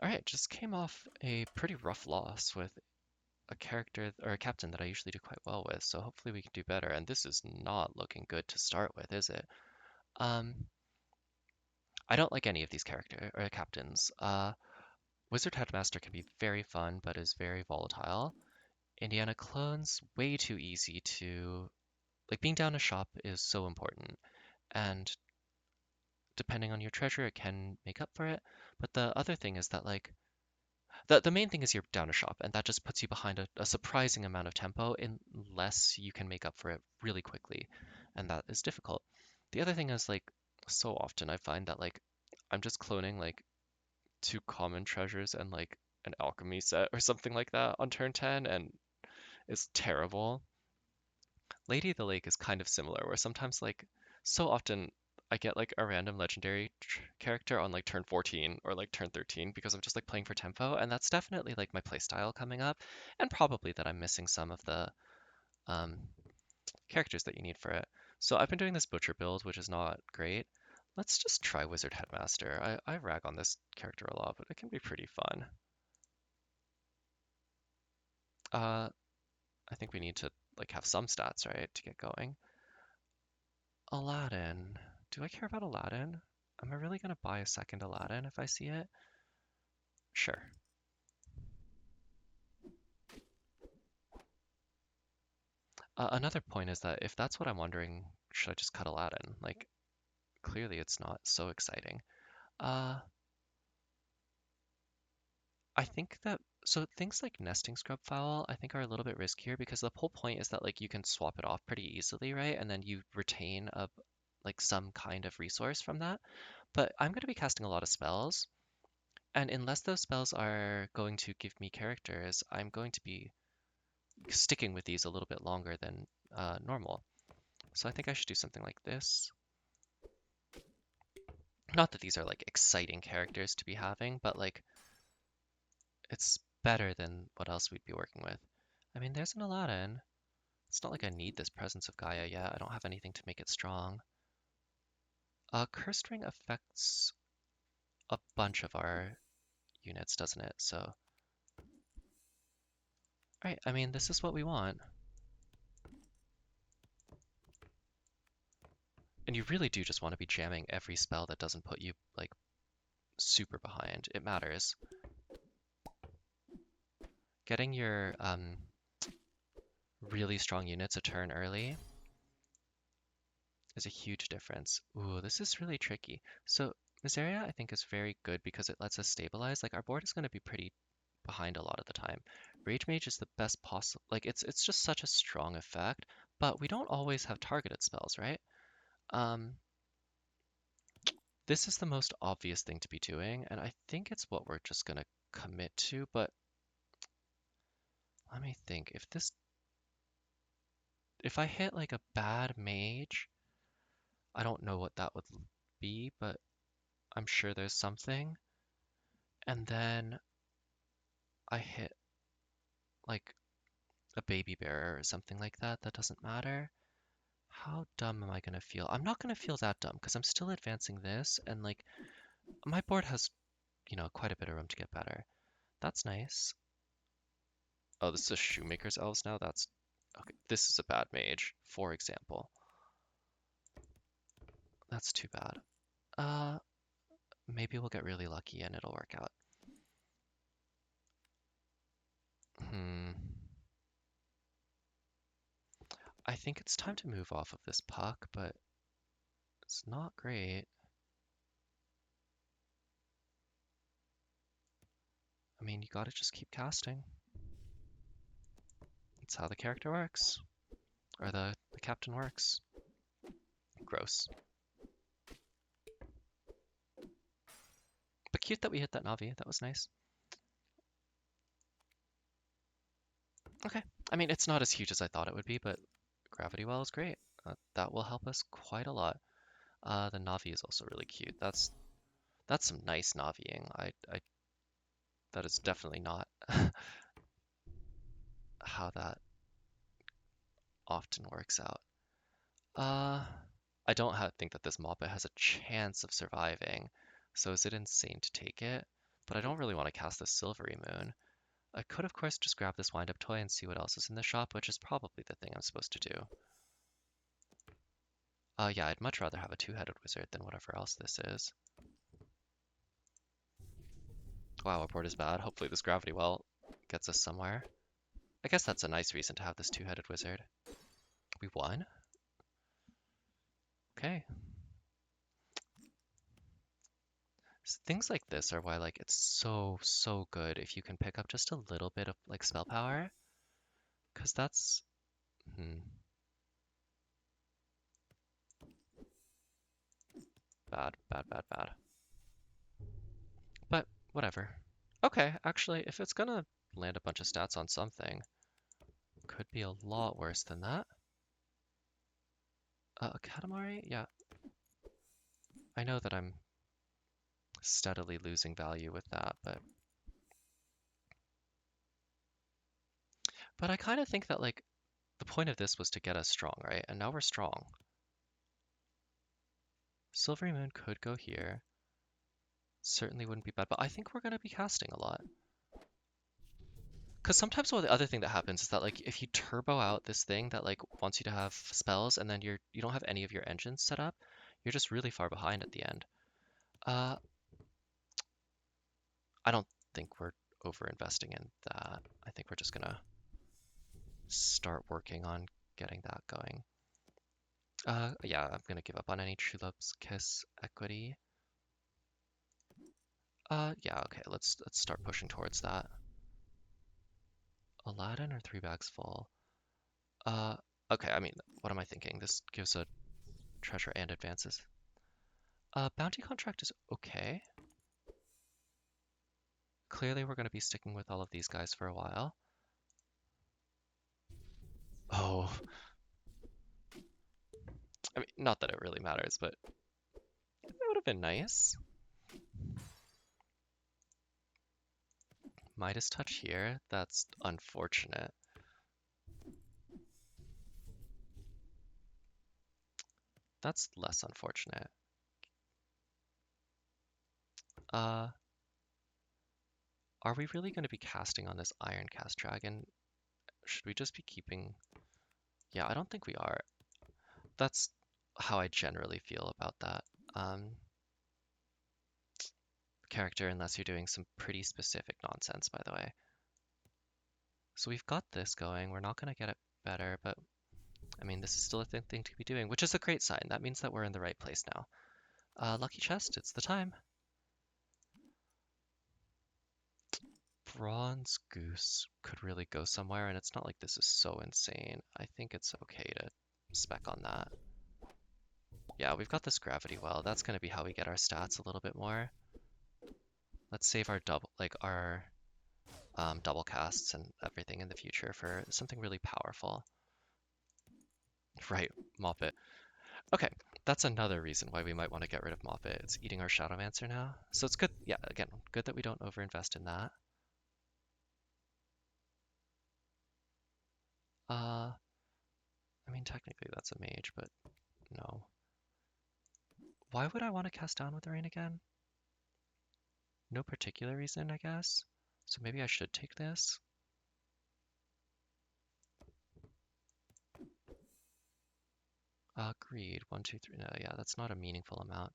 Alright, just came off a pretty rough loss with a character or a captain that I usually do quite well with, so hopefully we can do better. And this is not looking good to start with, is it? Um, I don't like any of these character or captains. Wizard Headmaster can be very fun, but is very volatile. Indiana Clone's way too easy to like. Being down a shop is so important, and depending on your treasure, it can make up for it. But the other thing is that like the main thing is you're down a shop, and that just puts you behind a surprising amount of tempo unless you can make up for it really quickly, and that is difficult. The other thing is like so often I find that like I'm just cloning like two common treasures and like an alchemy set or something like that on turn 10, and it's terrible. Lady of the Lake is kind of similar, where sometimes like so often I get like a random legendary character on like turn 14 or like turn 13 because I'm just like playing for tempo, and that's definitely like my playstyle coming up, and probably that I'm missing some of the um, characters that you need for it. So I've been doing this butcher build, which is not great. Let's just try Wizard Headmaster. I rag on this character a lot, but it can be pretty fun. Uh, I think we need to like have some stats, right, to get going. Aladdin. Do I care about Aladdin? Am I really gonna buy a second Aladdin if I see it? Sure. Another point is that if that's what I'm wondering, should I just cut Aladdin? Like, clearly it's not so exciting. Uh, I think that so things like nesting scrub fowl I think are a little bit riskier because the whole point is that like you can swap it off pretty easily, right? And then you retain a like some kind of resource from that. But I'm going to be casting a lot of spells, and unless those spells are going to give me characters, I'm going to be sticking with these a little bit longer than normal. So I think I should do something like this. Not that these are like exciting characters to be having, but like it's better than what else we'd be working with. I mean, there's an Aladdin. It's not like I need this Presence of Gaia yet. I don't have anything to make it strong. Cursed Ring affects a bunch of our units, doesn't it? So, right, I mean, this is what we want. And you really do just want to be jamming every spell that doesn't put you, like, super behind. It matters. Getting your really strong units a turn early is a huge difference. Ooh, this is really tricky. So Miseria, I think, is very good because it lets us stabilize. Like, our board is going to be pretty behind a lot of the time. Rage Mage is the best possible. Like, it's just such a strong effect, but we don't always have targeted spells, right? Um, this is the most obvious thing to be doing, and I think it's what we're just gonna commit to, but let me think. If I hit like a bad mage, I don't know what that would be, but I'm sure there's something. And then I hit like a baby bearer or something like that, that doesn't matter. How dumb am I gonna feel? I'm not gonna feel that dumb because I'm still advancing this, and like my board has, quite a bit of room to get better. That's nice. Oh, this is Shoemaker's Elves now? That's okay. This is a bad mage, for example. That's too bad. Uh, Maybe we'll get really lucky and it'll work out. Hmm. I think it's time to move off of this puck, but it's not great. I mean, you gotta just keep casting. That's how the character works. Or the captain works. Gross. But cute that we hit that Navi. That was nice. Okay. I mean, it's not as huge as I thought it would be, but Gravity Well is great. That will help us quite a lot. The Navi is also really cute. That's some nice Naviing. That is definitely not how that often works out. Uh, I don't think that this Moppet has a chance of surviving. So is it insane to take it? but I don't really want to cast the Silvery Moon. I could, of course, just grab this wind-up toy and see what else is in the shop, which is probably the thing I'm supposed to do. Yeah, I'd much rather have a two-headed wizard than whatever else this is. Wow, our board is bad. Hopefully this gravity well gets us somewhere. I guess that's a nice reason to have this two-headed wizard. We won? Okay. Things like this are why like it's so good if you can pick up just a little bit of like spell power. Cause that's bad. But whatever. Okay, actually, if it's gonna land a bunch of stats on something, could be a lot worse than that. A Katamari? Yeah. I know that I'm steadily losing value with that, but I kind of think that like the point of this was to get us strong, right? And now we're strong. Silvery Moon could go here. Certainly wouldn't be bad, but I think we're gonna be casting a lot. Because sometimes the other thing that happens is that like if you turbo out this thing that like wants you to have spells and then you don't have any of your engines set up, you're just really far behind at the end. Uh, I don't think we're over investing in that. I think we're just gonna start working on getting that going. Yeah, I'm gonna give up on any True Love's Kiss equity. Yeah, okay, let's start pushing towards that. Aladdin or three bags full? Uh, okay, I mean, what am I thinking? This gives a treasure and advances. Bounty contract is okay. Clearly we're gonna be sticking with all of these guys for a while. Oh, I mean, not that it really matters, but that would have been nice. Midas touch here, that's unfortunate. That's less unfortunate. Uh, are we really going to be casting on this Iron Cast Dragon? Should we just be keeping... Yeah, I don't think we are. That's how I generally feel about that character, unless you're doing some pretty specific nonsense, by the way. So we've got this going. We're not going to get it better, but I mean, this is still a thing to be doing, which is a great sign. That means that we're in the right place now. Lucky chest, it's the time. Bronze Goose could really go somewhere, and it's not like this is so insane. I think it's okay to spec on that. Yeah, we've got this gravity well. That's going to be how we get our stats a little bit more. Let's save our double casts and everything in the future for something really powerful. Right, Moppet. Okay, that's another reason why we might want to get rid of Moppet. It's eating our Shadowmancer now. So it's good, yeah, again, good that we don't overinvest in that. I mean, technically that's a mage, but no. Why would I want to cast Down with the Rain again? No particular reason, I guess. So maybe I should take this. Greed, 1, 2, 3. No, yeah, that's not a meaningful amount.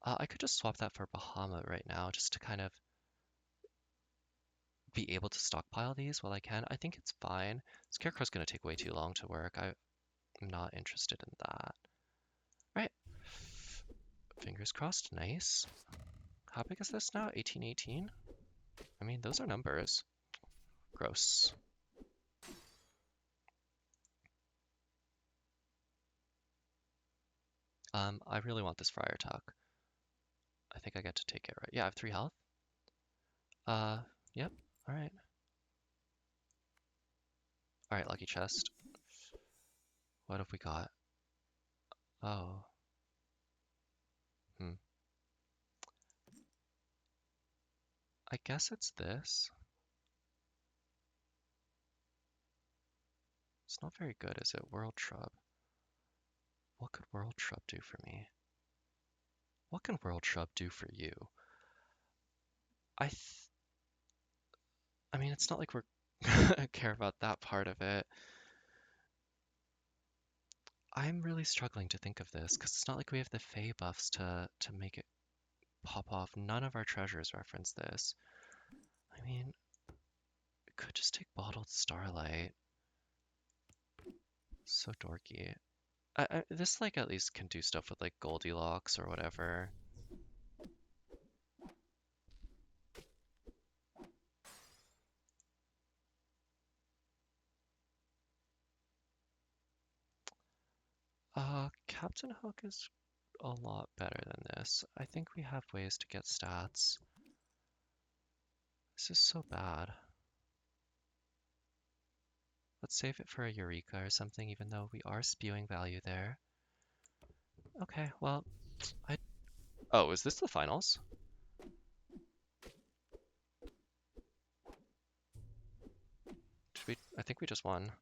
I could just swap that for Bahamut right now, just to kind of be able to stockpile these while I can. I think it's fine. Scarecrow's gonna take way too long to work. I'm not interested in that. Right. Fingers crossed. Nice. How big is this now? 1818? I mean, those are numbers. Gross. I really want this Friar Tuck. I think I get to take it, right? Yeah, I have 3 health. Yep. All right. All right, lucky chest. What have we got? Oh. Hmm. I guess it's this. It's not very good, is it? World Shrub. What could World Shrub do for me? What can World Shrub do for you? I th I mean, it's not like we're care about that part of it. I'm really struggling to think of this because it's not like we have the Fey buffs to make it pop off. None of our treasures reference this. I mean, we could just take bottled starlight. So dorky. This like at least can do stuff with like Goldilocks or whatever. Captain Hook is a lot better than this. I think we have ways to get stats. This is so bad. Let's save it for a Eureka or something, even though we are spewing value there. Okay, well, I... Oh, is this the finals? Should we... I think we just won.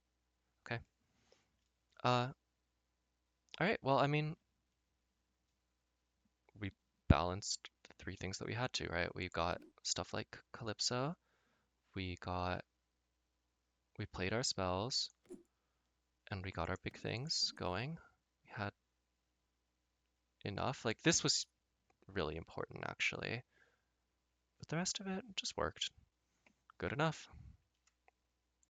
Okay. Alright, well, I mean, we balanced the three things that we had to, right? We got stuff like Calypso, we got... We played our spells, and we got our big things going. We had enough. Like, this was really important, actually. But the rest of it just worked. Good enough.